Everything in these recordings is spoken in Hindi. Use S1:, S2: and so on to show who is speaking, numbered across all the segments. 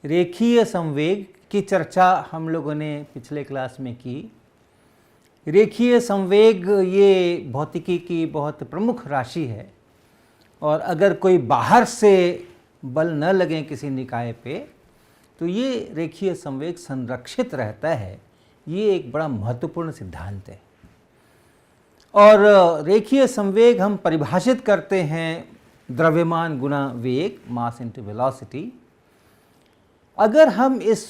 S1: रेखीय संवेग की चर्चा हम लोगों ने पिछले क्लास में की। रेखीय संवेग ये भौतिकी की बहुत प्रमुख राशि है और अगर कोई बाहर से बल न लगे किसी निकाय पे तो ये रेखीय संवेग संरक्षित रहता है। ये एक बड़ा महत्वपूर्ण सिद्धांत है। और रेखीय संवेग हम परिभाषित करते हैं द्रव्यमान गुना वेग, मास इनटू वेलोसिटी। अगर हम इस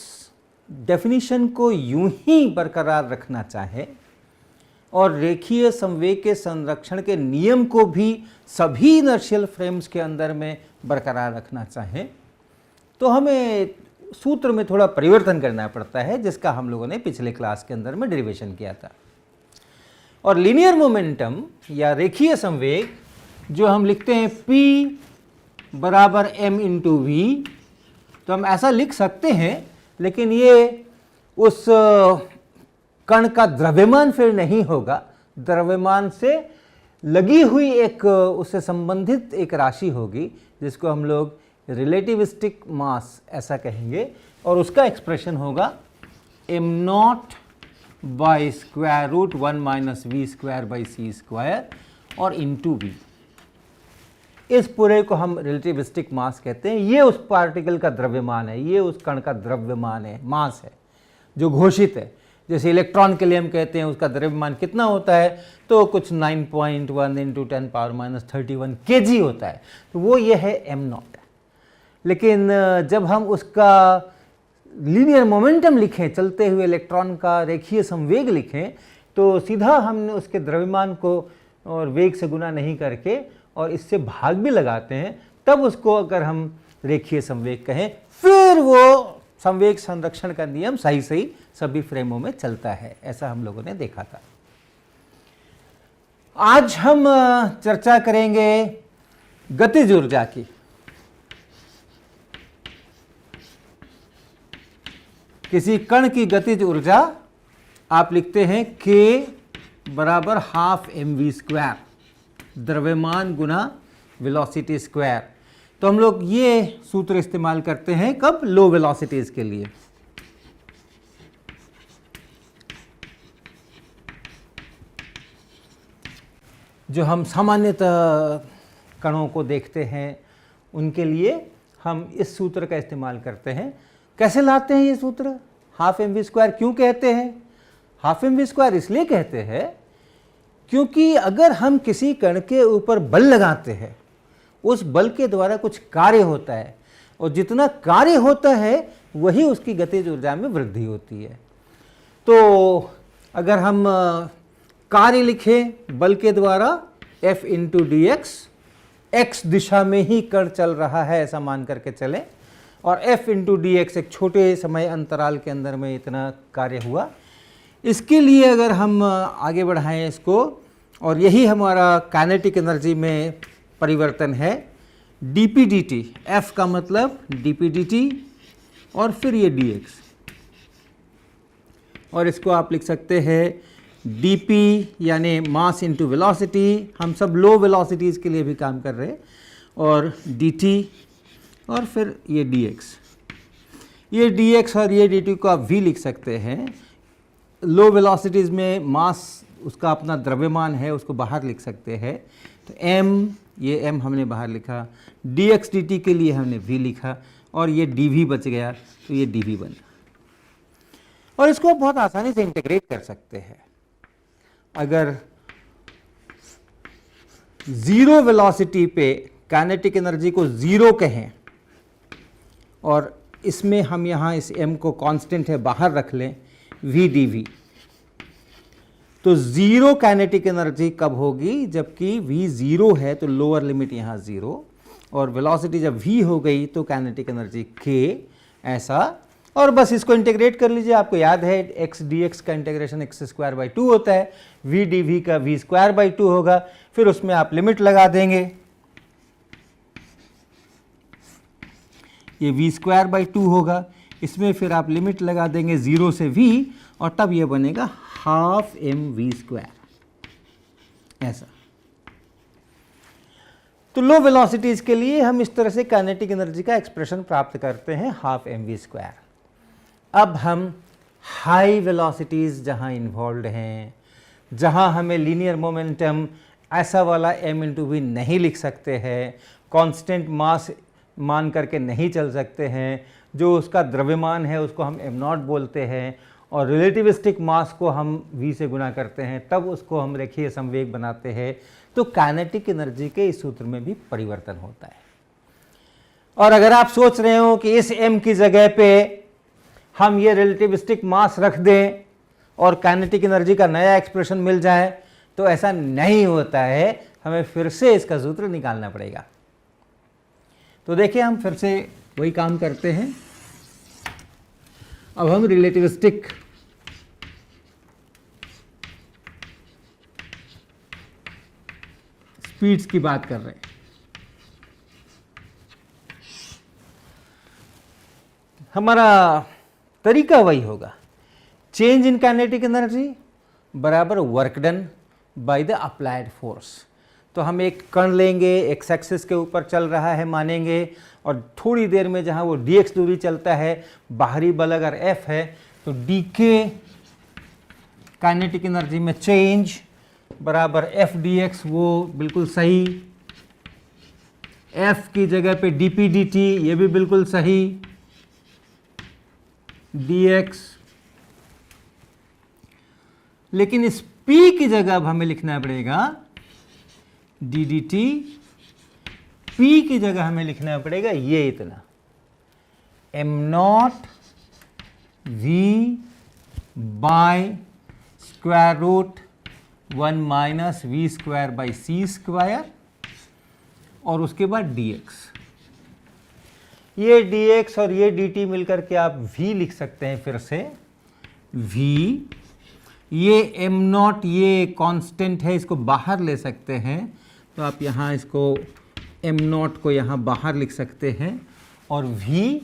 S1: डेफिनेशन को यूं ही बरकरार रखना चाहें और रेखीय संवेग के संरक्षण के नियम को भी सभी इनर्शियल फ्रेम्स के अंदर में बरकरार रखना चाहें तो हमें सूत्र में थोड़ा परिवर्तन करना पड़ता है, जिसका हम लोगों ने पिछले क्लास के अंदर में डेरिवेशन किया था। और लीनियर मोमेंटम या रेखीय संवेग जो हम लिखते हैं P बराबर m इंटू वी, तो हम ऐसा लिख सकते हैं, लेकिन ये उस कण का द्रव्यमान फिर नहीं होगा। द्रव्यमान से लगी हुई एक उससे संबंधित एक राशि होगी जिसको हम लोग रिलेटिविस्टिक मास ऐसा कहेंगे, और उसका एक्सप्रेशन होगा m nought by square root 1 minus v square by c square और इंटू वी। इस पूरे को हम रिलेटिविस्टिक मास कहते हैं। ये उस पार्टिकल का द्रव्यमान है, ये उस कण का द्रव्यमान है, मास है जो घोषित है। जैसे इलेक्ट्रॉन के लिए हम कहते हैं उसका द्रव्यमान कितना होता है, तो कुछ 9.1 इंटू 10 पावर माइनस 31 kg होता है, तो वो ये है m नॉट। लेकिन जब हम उसका लीनियर मोमेंटम लिखें, चलते हुए इलेक्ट्रॉन का रेखीय संवेग लिखें, तो सीधा हमने उसके द्रव्यमान को और वेग से गुना नहीं करके और इससे भाग भी लगाते हैं, तब उसको अगर हम रेखीय संवेग कहें, फिर वो संवेग संरक्षण का नियम सही सही सभी फ्रेमों में चलता है। ऐसा हम लोगों ने देखा था। आज हम चर्चा करेंगे गतिज ऊर्जा की। किसी कण की गतिज ऊर्जा आप लिखते हैं K बराबर हाफ mv स्क्वायर, द्रव्यमान गुना वेलोसिटी स्क्वायर। तो हम लोग ये सूत्र इस्तेमाल करते हैं कब? लो वेलोसिटीज के लिए। जो हम सामान्यतः कणों को देखते हैं उनके लिए हम इस सूत्र का इस्तेमाल करते हैं। कैसे लाते हैं ये सूत्र? हाफ mv स्क्वायर क्यों कहते हैं? हाफ mv स्क्वायर इसलिए कहते हैं क्योंकि अगर हम किसी कण के ऊपर बल लगाते हैं, उस बल के द्वारा कुछ कार्य होता है, और जितना कार्य होता है वही उसकी गतिज ऊर्जा में वृद्धि होती है। तो अगर हम कार्य लिखें बल के द्वारा F इंटू डी एक्स दिशा में ही कण चल रहा है ऐसा मान करके चलें, और F इंटू डी एक्स एक छोटे समय अंतराल के अंदर में इतना कार्य हुआ। इसके लिए अगर हम आगे बढ़ाएं इसको, और यही हमारा काइनेटिक एनर्जी में परिवर्तन है, dp dt, F का मतलब dp dt और फिर ये dx, और इसको आप लिख सकते हैं dp यानी मास इंटू वेलोसिटी। हम सब लो वेलोसिटीज के लिए भी काम कर रहे हैं, और dt और फिर ये dx। ये dx और ये dt को आप v लिख सकते हैं। लो वेलोसिटीज में मास उसका अपना द्रव्यमान है, उसको बाहर लिख सकते हैं, तो m, ये m हमने बाहर लिखा, dx dt के लिए हमने v लिखा, और ये dv बच गया, तो ये dv बना। और इसको बहुत आसानी से इंटीग्रेट कर सकते हैं। अगर जीरो वेलोसिटी पे काइनेटिक एनर्जी को जीरो कहें और इसमें हम यहाँ इस m को कांस्टेंट है बाहर रख लें, v dv, तो जीरो काइनेटिक एनर्जी कब होगी? जबकि v जीरो है तो लोअर लिमिट यहाँ जीरो, और वेलोसिटी जब v हो गई तो काइनेटिक एनर्जी k, ऐसा। और बस इसको इंटीग्रेट कर लीजिए। आपको याद है x dx का इंटीग्रेशन x स्क्वायर बाई 2 होता है, v dv का v स्क्वायर बाई 2 होगा, फिर उसमें आप लिमिट लगा देंगे, ये v स्क्वायर बाई 2 होगा, इसमें फिर आप लिमिट लगा देंगे 0 से v, और तब ये बनेगा हाफ mv स्क्वायर, ऐसा। तो लो वेलोसिटीज़ के लिए हम इस तरह से काइनेटिक एनर्जी का एक्सप्रेशन प्राप्त करते हैं हाफ mv²। अब हम हाई वेलोसिटीज़ जहाँ इन्वॉल्व हैं, जहाँ हमें लीनियर मोमेंटम ऐसा वाला m इंटू वी नहीं लिख सकते हैं, कांस्टेंट मास मान करके नहीं चल सकते हैं, जो उसका द्रव्यमान है उसको हम m0 बोलते हैं और रिलेटिविस्टिक मास को हम v से गुना करते हैं, तब उसको हम रेखीय संवेग बनाते हैं। तो काइनेटिक एनर्जी के इस सूत्र में भी परिवर्तन होता है। और अगर आप सोच रहे हो कि इस m की जगह पे हम ये रिलेटिविस्टिक मास रख दें और काइनेटिक एनर्जी का नया एक्सप्रेशन मिल जाए, तो ऐसा नहीं होता है, हमें फिर से इसका सूत्र निकालना पड़ेगा। तो देखिए हम फिर से वही काम करते हैं। अब हम रिलेटिविस्टिक स्पीड्स की बात कर रहे हैं। हमारा तरीका वही होगा, चेंज इन काइनेटिक एनर्जी बराबर work done by the applied force. तो हम एक कण लेंगे, एक्स एक्सिस के ऊपर चल रहा है मानेंगे, और थोड़ी देर में जहाँ वो dx दूरी चलता है, बाहरी बल अगर F है तो dk काइनेटिक एनर्जी में चेंज बराबर F dx, वो बिल्कुल सही। F की जगह पे dp dt, ये भी बिल्कुल सही। dx, लेकिन इस p की जगह अब हमें लिखना पड़ेगा ddt, p की जगह हमें लिखना पड़ेगा ये इतना m0 v by square root 1 minus v square by c square, और उसके बाद dx। ये dx और ये dt मिलकर के आप v लिख सकते हैं फिर से v। ये m0 ये कांस्टेंट है, इसको बाहर ले सकते हैं, तो आप यहाँ इसको m0 को यहाँ बाहर लिख सकते हैं, और v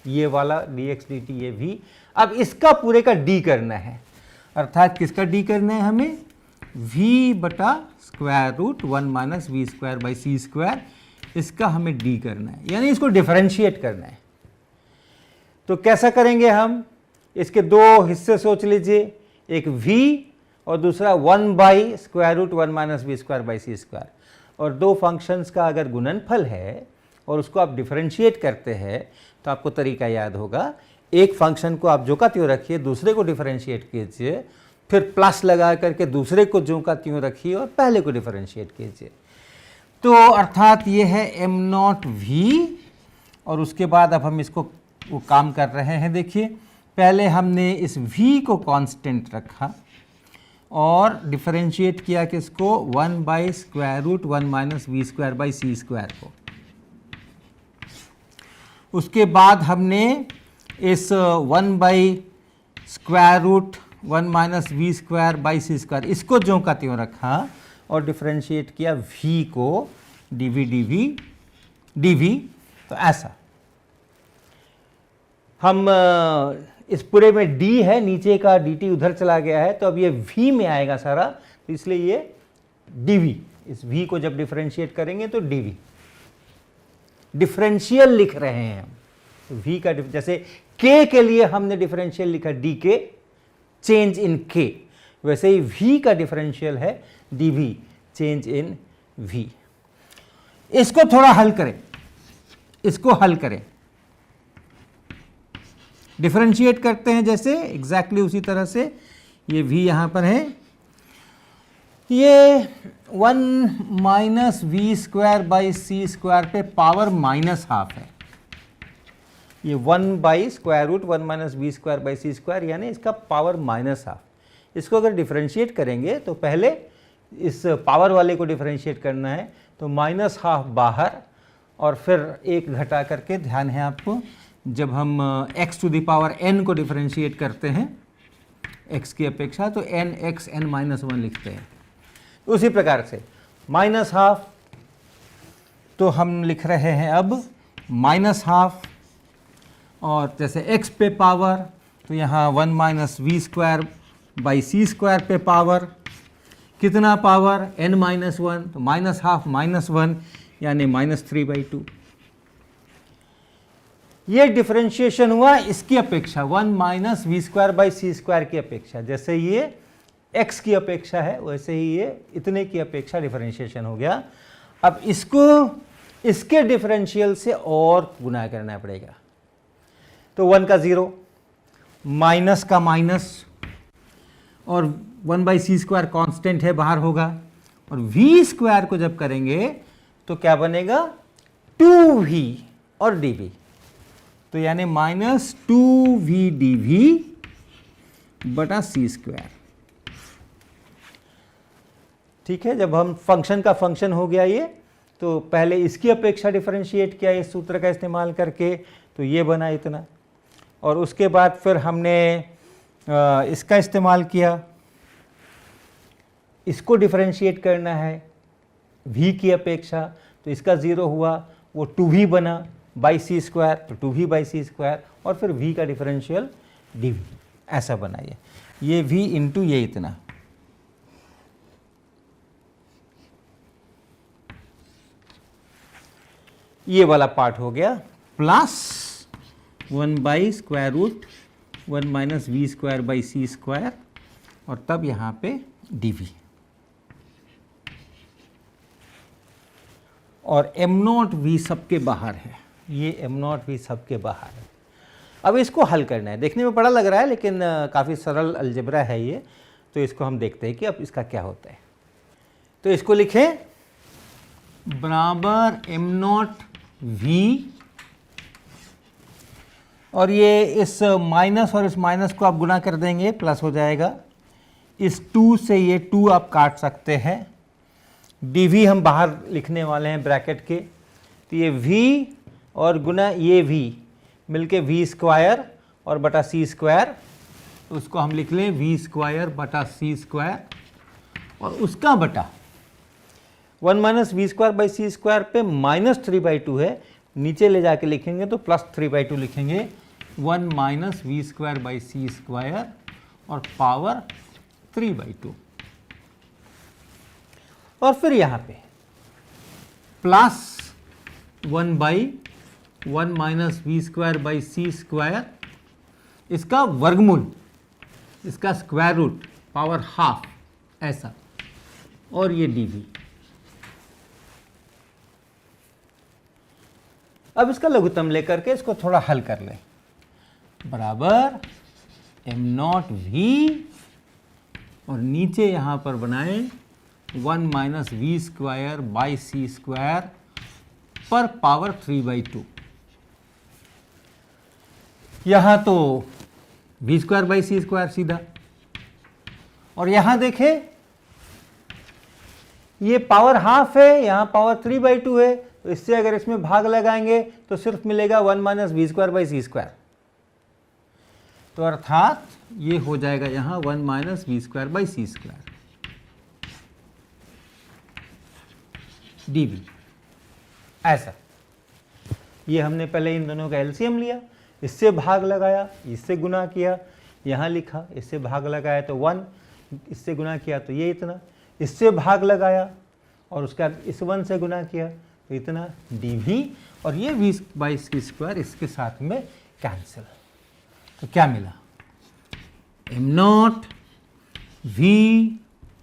S1: ये वाला dx dt ये v। अब इसका पूरे का d करना है, अर्थात किसका d करना है हमें, v बटा square root 1 minus v square by c square, इसका हमें d करना है, यानी इसको डिफरेंशिएट करना है। तो कैसा करेंगे हम, इसके दो हिस्से सोच लीजिए, एक v और दूसरा 1 by square root 1 minus v square by c square. और दो फंक्शंस का अगर गुणनफल है और उसको आप डिफरेंशिएट करते हैं तो आपको तरीका याद होगा, एक फंक्शन को आप जो का त्यों रखिए, दूसरे को डिफरेंशिएट कीजिए, फिर प्लस लगा करके दूसरे को जो का त्यों रखिए और पहले को डिफरेंशिएट कीजिए। तो अर्थात ये है m0 v, और उसके बाद अब हम इसको वो काम कर रहे हैं। देखिए पहले हमने इस v को कांस्टेंट रखा और डिफरेंशिएट किया किसको, 1 by square root 1 minus v square by c square को। उसके बाद हमने इस 1 by square root 1 minus v square by c square, इसको ज्यों का त्यों रखा और डिफरेंशिएट किया v को dv। तो ऐसा हम इस पूरे में d है, नीचे का dt उधर चला गया है, तो अब ये v में आएगा सारा, तो इसलिए ये dv, इस v को जब डिफरेंशिएट करेंगे तो dv, डिफरेंशियल लिख रहे हैं हम। तो v का जैसे k के लिए हमने डिफरेंशियल लिखा dk, चेंज इन k, वैसे ही v का डिफरेंशियल है dv, चेंज इन v। इसको थोड़ा हल करें, इसको हल करें, डिफरेंशिएट करते हैं जैसे एग्जैक्टली उसी तरह से। ये v यहाँ पर है, ये 1 minus v square by c square पे पावर -½ है। ये 1 by square root 1 minus v square by c square, यानी इसका पावर -½ इसको अगर डिफरेंशिएट करेंगे तो पहले इस पावर वाले को डिफरेंशिएट करना है, तो -½ बाहर और फिर 1 घटा करके, ध्यान है आपको, जब हम x to the power n को डिफरेंशिएट करते हैं x की अपेक्षा तो nx n-1 लिखते हैं। उसी प्रकार से -½ तो हम लिख रहे हैं अब -½ और जैसे x पे पावर तो यहाँ 1 minus v square by c square पे पावर, कितना पावर n-1, तो -½ -1, यानी -3/2। ये डिफरेंशिएशन हुआ इसकी अपेक्षा 1 माइनस v²/c² की अपेक्षा। जैसे ये x की अपेक्षा है वैसे ही ये इतने की अपेक्षा डिफरेंशिएशन हो गया। अब इसको इसके डिफरेंशियल से और गुना करना पड़ेगा। तो 1 का 0, माइनस का माइनस, और 1/c² कांस्टेंट है बाहर होगा, और v² को जब करेंगे तो क्या बनेगा 2v और dv। तो यानी -2v dv बटा c²। ठीक है, जब हम फंक्शन का फंक्शन हो गया ये, तो पहले इसकी अपेक्षा डिफरेंशिएट किया इस सूत्र का इस्तेमाल करके, तो ये बना इतना, और उसके बाद फिर हमने इसका इस्तेमाल किया, इसको डिफरेंशिएट करना है v की अपेक्षा, तो इसका 0 हुआ, वो 2v बना बाई c², तो 2v/c², और फिर v का डिफरेंशियल dv, ऐसा बना ये v इंटू ये इतना। ये वाला पार्ट हो गया, प्लस 1/√1 माइनस v²/c², और तब यहाँ पे dv, और m0v सबके बाहर है, ये m0v सबके बाहर है। अब इसको हल करना है, देखने में बड़ा लग रहा है लेकिन काफ़ी सरल अलजेब्रा है ये, तो इसको हम देखते हैं कि अब इसका क्या होता है। तो इसको लिखें बराबर m0v, और ये इस माइनस और इस माइनस को आप गुना कर देंगे, प्लस हो जाएगा। इस 2 से ये 2 आप काट सकते हैं, dv हम बाहर लिखने वाले हैं ब्रैकेट के, तो ये v और गुना ये v मिलके v² और बटा c², उसको हम लिख लें v² बटा c², और उसका बटा 1 माइनस v²/c² पे -3/2 है, नीचे ले जाके लिखेंगे तो +3/2 लिखेंगे, 1 माइनस v²/c² और पावर 3/2, और फिर यहाँ पे प्लस 1/1 माइनस v²/c², इसका वर्गमूल, इसका स्क्वायर रूट, पावर हाफ, ऐसा, और ये dv। अब इसका लघुत्तम लेकर के इसको थोड़ा हल कर लें, बराबर m0v, और नीचे यहाँ पर बनाए 1 माइनस v²/c² पर पावर 3/2। यहाँ तो v²/c² सीधा, और यहाँ देखें ये पावर हाफ है, यहाँ पावर 3/2 है, तो इससे अगर इसमें भाग लगाएंगे तो सिर्फ मिलेगा 1 माइनस v²/c²। तो अर्थात ये हो जाएगा यहाँ 1 माइनस v²/c² dv, ऐसा। ये हमने पहले इन दोनों का एलसीएम लिया, इससे भाग लगाया, इससे गुना किया, यहाँ लिखा, इससे भाग लगाया तो 1, इससे गुना किया तो ये इतना, इससे भाग लगाया और उसका इस 1 से गुना किया तो इतना dv, और ये v/c² इसके साथ में कैंसिल। तो क्या मिला, m0v,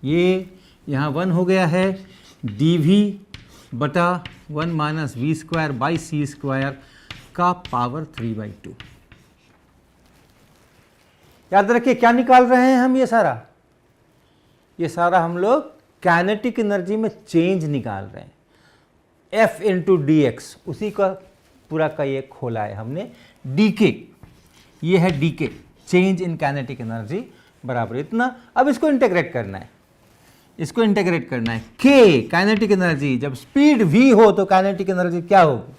S1: ये यहाँ 1 हो गया है, dv बटा 1 माइनस v²/c² का पावर 3/2। याद रखिए क्या निकाल रहे हैं हम, ये सारा हम लोग काइनेटिक एनर्जी में चेंज निकाल रहे हैं, f इंटू dx, उसी का पूरा का ये खोला है हमने, dk, ये है dk, change in kinetic energy, बराबर इतना। अब इसको इंटीग्रेट करना है, k काइनेटिक एनर्जी, जब स्पीड v हो तो काइनेटिक एनर्जी क्या होगी,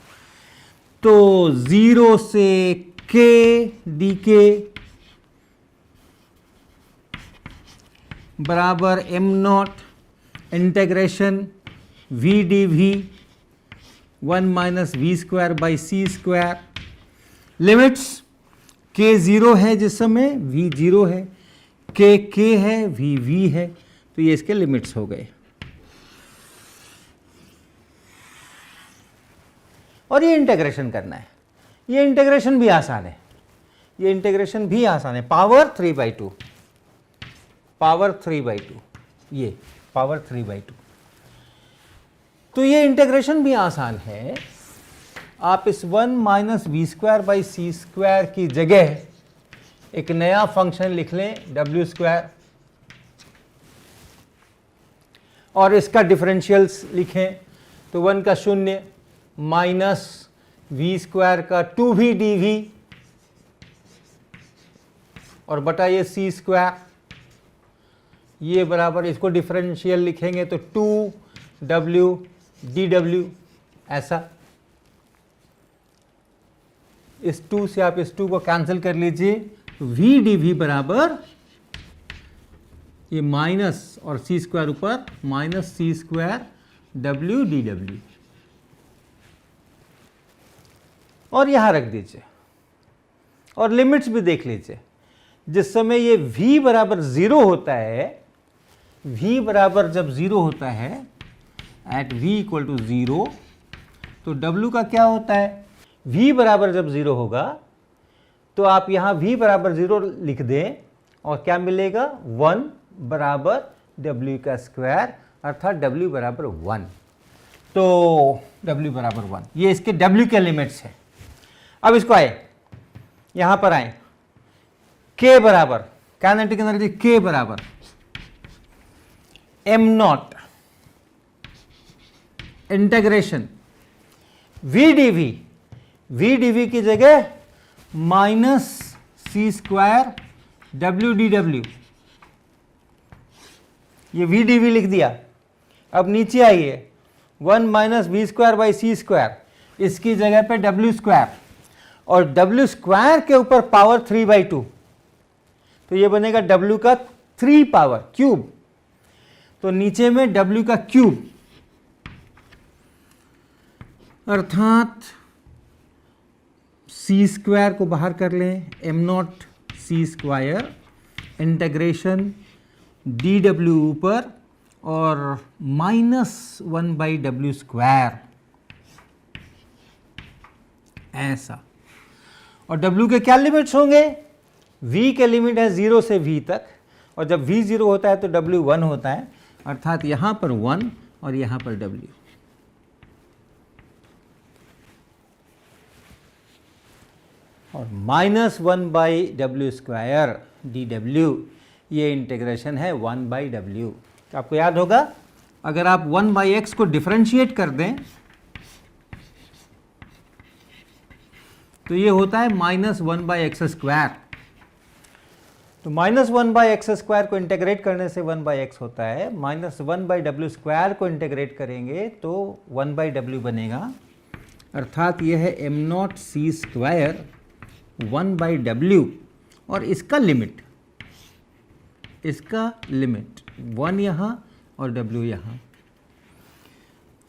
S1: तो 0 से k dk बराबर m0 integration v dv 1 minus v²/c², limits k 0 है जिस समय v 0 है, k है, v है, तो ये इसके लिमिट्स हो गए। और ये इंटीग्रेशन करना है। ये इंटीग्रेशन भी आसान है, ये इंटीग्रेशन भी आसान है। पावर 3/2, पावर 3/2, ये पावर 3/2। तो ये इंटीग्रेशन भी आसान है। आप इस 1 minus v square by c square की जगह एक नया फंक्शन लिख लें डब्ल्यू स्क्वायर, और इसका डिफरेंशियल्स लिखें तो 1 का 0 माइनस वी स्क्वायर का 2v dv और बटा ये सी स्क्वायर, ये बराबर, इसको डिफरेंशियल लिखेंगे तो 2w dw, ऐसा। इस 2 से आप इस 2 को कैंसिल कर लीजिए, तो v dv बराबर ये माइनस और सी स्क्वायर ऊपर माइनस सी स्क्वायर w dw, और यहां रख दीजिए और लिमिट्स भी देख लीजिए। जिस समय ये v बराबर 0 होता है, v बराबर जब 0 होता है, एट v इक्वल टू 0, तो w का क्या होता है? v बराबर जब 0 होगा तो आप यहाँ v बराबर 0 लिख दें और क्या मिलेगा? 1 बराबर w का स्क्वायर, अर्थात w बराबर 1। तो w बराबर 1, ये इसके w के लिमिट्स है। अब इसको आए, यहाँ पर आए, k बराबर, काइनेटिक एनर्जी k बराबर m0 इंटीग्रेशन v dv की जगह माइनस सी स्क्वायर w dw, ये v dv लिख दिया। अब नीचे आइए, 1 minus v square by c square, इसकी जगह पे w स्क्वायर, और w स्क्वायर के ऊपर पावर 3/2, तो ये बनेगा w का 3 पावर क्यूब, तो नीचे में w का क्यूब, अर्थात सी स्क्वायर को बाहर कर लें, m0 सी स्क्वायर इंटीग्रेशन dw ऊपर और -1/w स्क्वायर, ऐसा। और w के क्या लिमिट्स होंगे? v के लिमिट है 0 से v तक, और जब v 0 होता है तो w 1 होता है, अर्थात यहां पर 1 और यहां पर w। और -1/w स्क्वायर dw, ये इंटीग्रेशन है 1/w। तो आपको याद होगा, अगर आप 1/x को डिफरेंशिएट कर दें तो ये होता है -1/x स्क्वायर। तो -1/x स्क्वायर को इंटीग्रेट करने से 1/x होता है, -1/w स्क्वायर को इंटीग्रेट करेंगे तो 1/w बनेगा, अर्थात यह है m0 सी स्क्वायर 1/w, और इसका लिमिट 1 यहाँ और w यहाँ,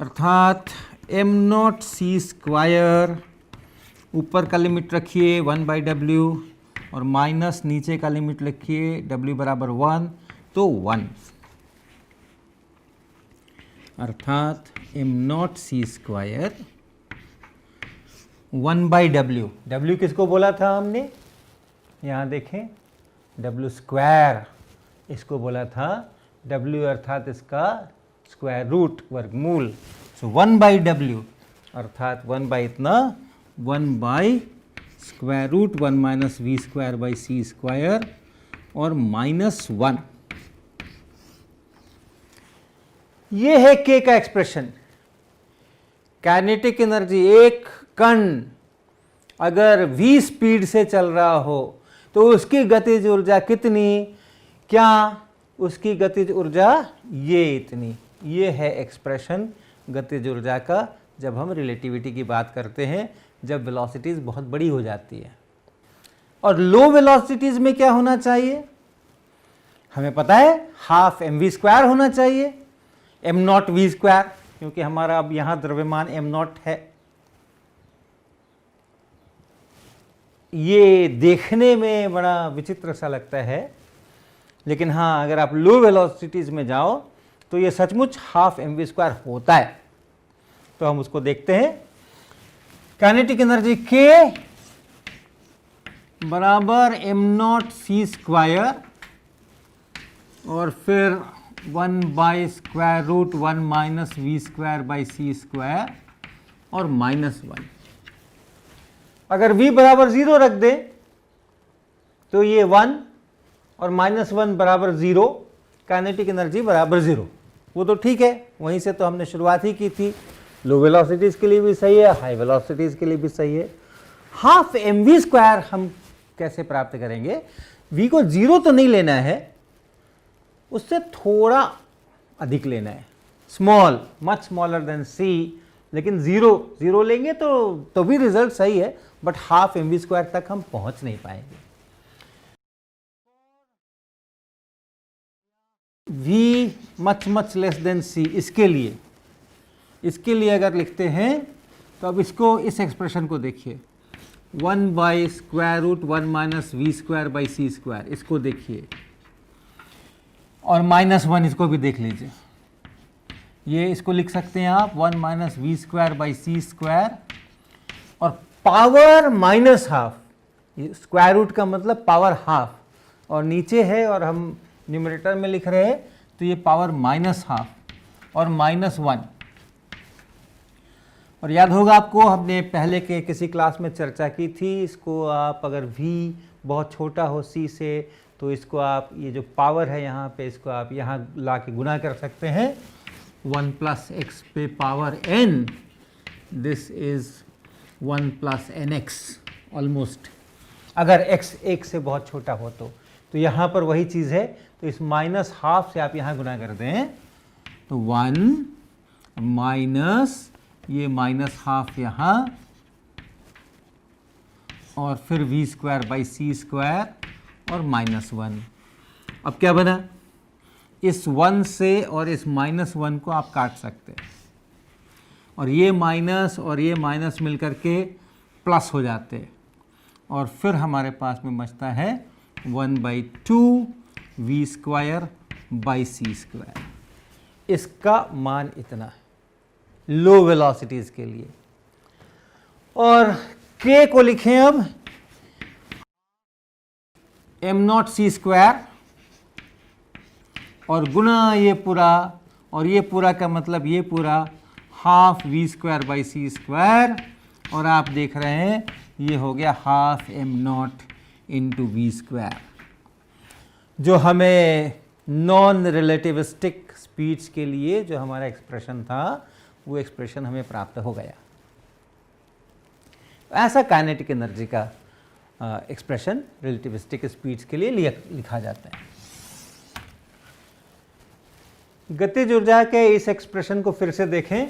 S1: अर्थात m0 सी स्क्वायर ऊपर का लिमिट रखिए 1/w और माइनस नीचे का लिमिट लिखिए w बराबर 1, तो 1, अर्थात m0 सी स्क्वायर 1/w। w किसको बोला था हमने? यहाँ देखें, w स्क्वायर, इसको बोला था w, अर्थात इसका स्क्वायर रूट, वर्गमूल। सो 1/w, अर्थात 1 बाई इतना, 1 by square root 1 minus v square by c square और -1। ये है k का एक्सप्रेशन। काइनेटिक एनर्जी, एक कण अगर v स्पीड से चल रहा हो तो उसकी गतिज ऊर्जा कितनी? क्या उसकी गतिज ऊर्जा ये इतनी। ये है एक्सप्रेशन गतिज ऊर्जा का, जब हम रिलेटिविटी की बात करते हैं, जब वेलोसिटीज बहुत बड़ी हो जाती है। और लो वेलोसिटीज में क्या होना चाहिए? हमें पता है हाफ mv² होना चाहिए, m0 v², क्योंकि हमारा अब यहां द्रव्यमान m0 है। ये देखने में बड़ा विचित्र सा लगता है, लेकिन हाँ, अगर आप लो वेलोसिटीज में जाओ तो ये सचमुच हाफ mv² होता है। तो हम उसको देखते हैं। काइनेटिक एनर्जी K बराबर एम नॉट सी स्क्वायर और फिर 1 by square root 1 minus v square by c square और -1। अगर v बराबर 0 रख दे तो ये 1 और -1 बराबर 0, काइनेटिक एनर्जी बराबर 0। वो तो ठीक है, वहीं से तो हमने शुरुआत ही की थी। लो वेलोसिटीज के लिए भी सही है, हाई वेलोसिटीज के लिए भी सही है। हाफ एम वी स्क्वायर हम कैसे प्राप्त करेंगे? v को 0 तो नहीं लेना है, उससे थोड़ा अधिक लेना है, small, much smaller than c, लेकिन 0 लेंगे तो भी रिजल्ट सही है, but half m v square तक हम पहुंच नहीं पाएंगे। v much less than c, इसके लिए अगर लिखते हैं तो अब इसको, इस एक्सप्रेशन को देखिए, 1 by square root 1 minus v square by c square, इसको देखिए, और -1 इसको भी देख लीजिए। ये इसको लिख सकते हैं आप 1 minus v square by c square और पावर -½ ये स्क्वायर रूट का मतलब पावर हाफ, और नीचे है और हम न्यूमरेटर में लिख रहे हैं तो ये पावर -½ और -1। और याद होगा आपको, हमने पहले के किसी क्लास में चर्चा की थी, इसको आप अगर v बहुत छोटा हो c से तो इसको आप, ये जो पावर है यहाँ पे, इसको आप यहाँ ला के गुना कर सकते हैं 1 प्लस एक्स पे power n, this is 1 plus nx almost, अगर x 1 से बहुत छोटा हो तो यहाँ पर वही चीज़ है, तो इस -½ से आप यहाँ गुना कर दें तो 1 माइनस ये -½ यहाँ और फिर v square by c square और -1। अब क्या बना? इस 1 से और इस -1 को आप काट सकते हैं और ये माइनस और ये माइनस मिलकर के प्लस हो जाते हैं, और फिर हमारे पास में बचता है 1/2 v square by c square. इसका मान इतना है लो वेलोसिटीज के लिए। और k को लिखें अब एम नॉट सी स्क्वायर और गुना ये पूरा, और ये पूरा का मतलब ये पूरा half v square by c square, और आप देख रहे हैं ये हो गया half m nought into v square, जो हमें नॉन रिलेटिविस्टिक स्पीड्स के लिए जो हमारा एक्सप्रेशन था वो एक्सप्रेशन हमें प्राप्त हो गया। ऐसा काइनेटिक एनर्जी का एक्सप्रेशन रिलेटिविस्टिक स्पीड्स के लिए लिखा जाता है। गतिज ऊर्जा के इस एक्सप्रेशन को फिर से देखें।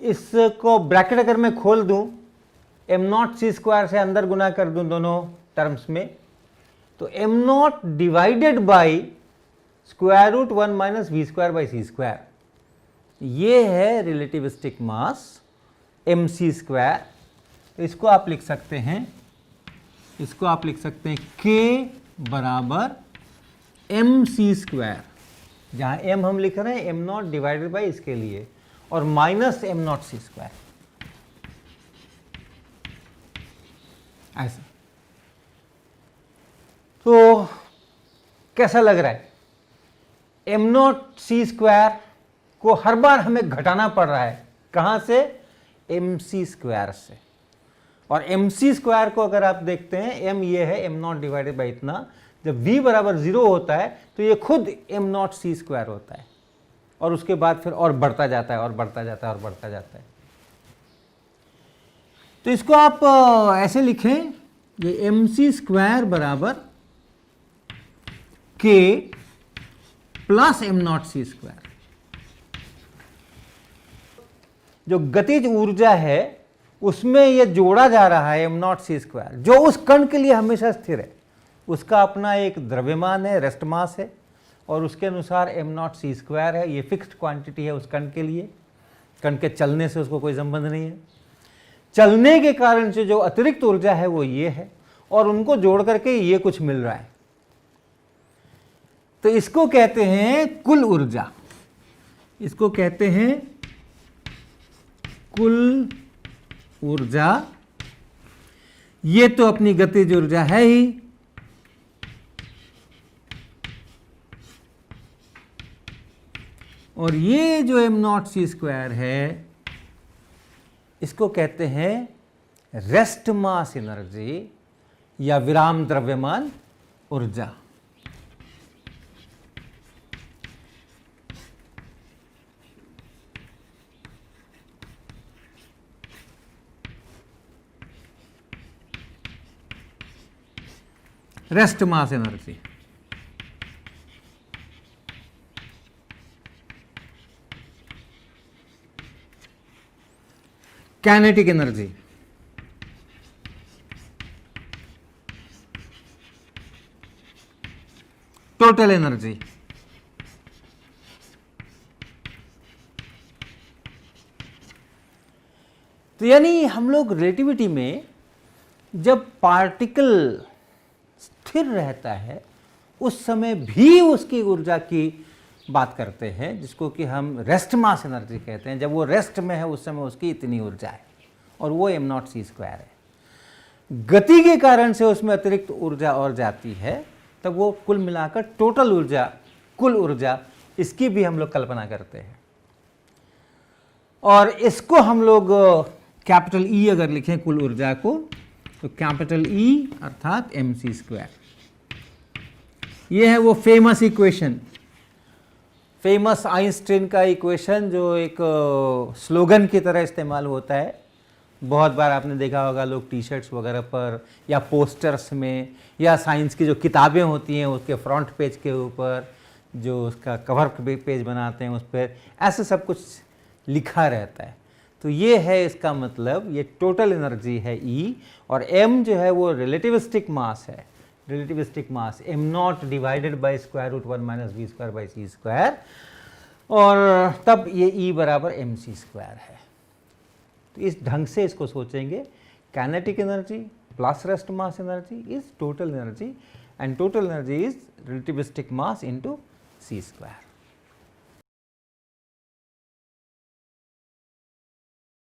S1: इसको ब्रैकेट अगर मैं खोल दूं, एम नॉट सी स्क्वायर से अंदर गुना कर दूं दोनों टर्म्स में, तो m nought divided by square root 1 minus v square by c square, ये है relativistic mass m c square. तो इसको आप लिख सकते हैं, k बराबर एम सी स्क्वायर, जहां m हम लिख रहे हैं एम नॉट डिवाइडेड बाई इसके लिए, और minus m nought c square, ऐसा। तो कैसा लग रहा है? एम नॉट सी स्क्वायर को हर बार हमें घटाना पड़ रहा है, कहां से? एम सी स्क्वायर से। और एम सी स्क्वायर को अगर आप देखते हैं, एम ये है एम नॉट डिवाइडेड बाई इतना, जब v बराबर 0 होता है तो ये खुद एम नॉट सी स्क्वायर होता है, और उसके बाद फिर और बढ़ता जाता है और बढ़ता जाता है और बढ़ता जाता है। तो इसको आप ऐसे लिखें, ये एम सी स्क्वायर बराबर k plus m nought c square. जो गतिज ऊर्जा है उसमें यह जोड़ा जा रहा है एम नॉट सी स्क्वायर, जो उस कण के लिए हमेशा स्थिर है, उसका अपना एक द्रव्यमान है, रेस्ट मास है, और उसके अनुसार एम नॉट सी स्क्वायर है। ये फिक्स्ड क्वांटिटी है उस कण के लिए, कण के चलने से उसको कोई संबंध नहीं है। चलने के कारण से जो अतिरिक्त ऊर्जा है वो ये है, और उनको जोड़ करके ये कुछ मिल रहा है, तो इसको कहते हैं कुल ऊर्जा। इसको कहते हैं कुल ऊर्जा। ये तो अपनी गतिज ऊर्जा है ही, और ये जो m0c² है इसको कहते हैं रेस्ट मास एनर्जी या विराम द्रव्यमान ऊर्जा। Rest mass energy. Kinetic energy, total energy, तो यानी हम लोग रिलेटिविटी में जब पार्टिकल स्थिर रहता है उस समय भी उसकी ऊर्जा की बात करते हैं, जिसको कि हम रेस्ट मास एनर्जी कहते हैं। जब वो रेस्ट में है उस समय उसकी इतनी ऊर्जा है, और वो m0c² है। गति के कारण से उसमें अतिरिक्त ऊर्जा और जाती है, तब वो कुल मिलाकर टोटल ऊर्जा, कुल ऊर्जा, इसकी भी हम लोग कल्पना करते हैं। और इसको हम लोग कैपिटल E अगर लिखें कुल ऊर्जा को, तो कैपिटल E अर्थात mc²। ये है वो फेमस इक्वेशन, फेमस आइंस्टीन का इक्वेशन, जो एक स्लोगन की तरह इस्तेमाल होता है। बहुत बार आपने देखा होगा लोग टी शर्ट्स वगैरह पर या पोस्टर्स में या साइंस की जो किताबें होती हैं उसके फ्रंट पेज के ऊपर जो उसका कवर पेज बनाते हैं उस पर ऐसे सब कुछ लिखा रहता है। तो ये है इसका मतलब, ये टोटल एनर्जी है E, और m जो है वो रिलेटिविस्टिक मास है, relativistic mass m0 divided by √1 - v²/c², और तब ये E बराबर mc² है। तो इस ढंग से इसको सोचेंगे, kinetic energy plus rest mass energy is total energy, and total energy is relativistic mass into c²।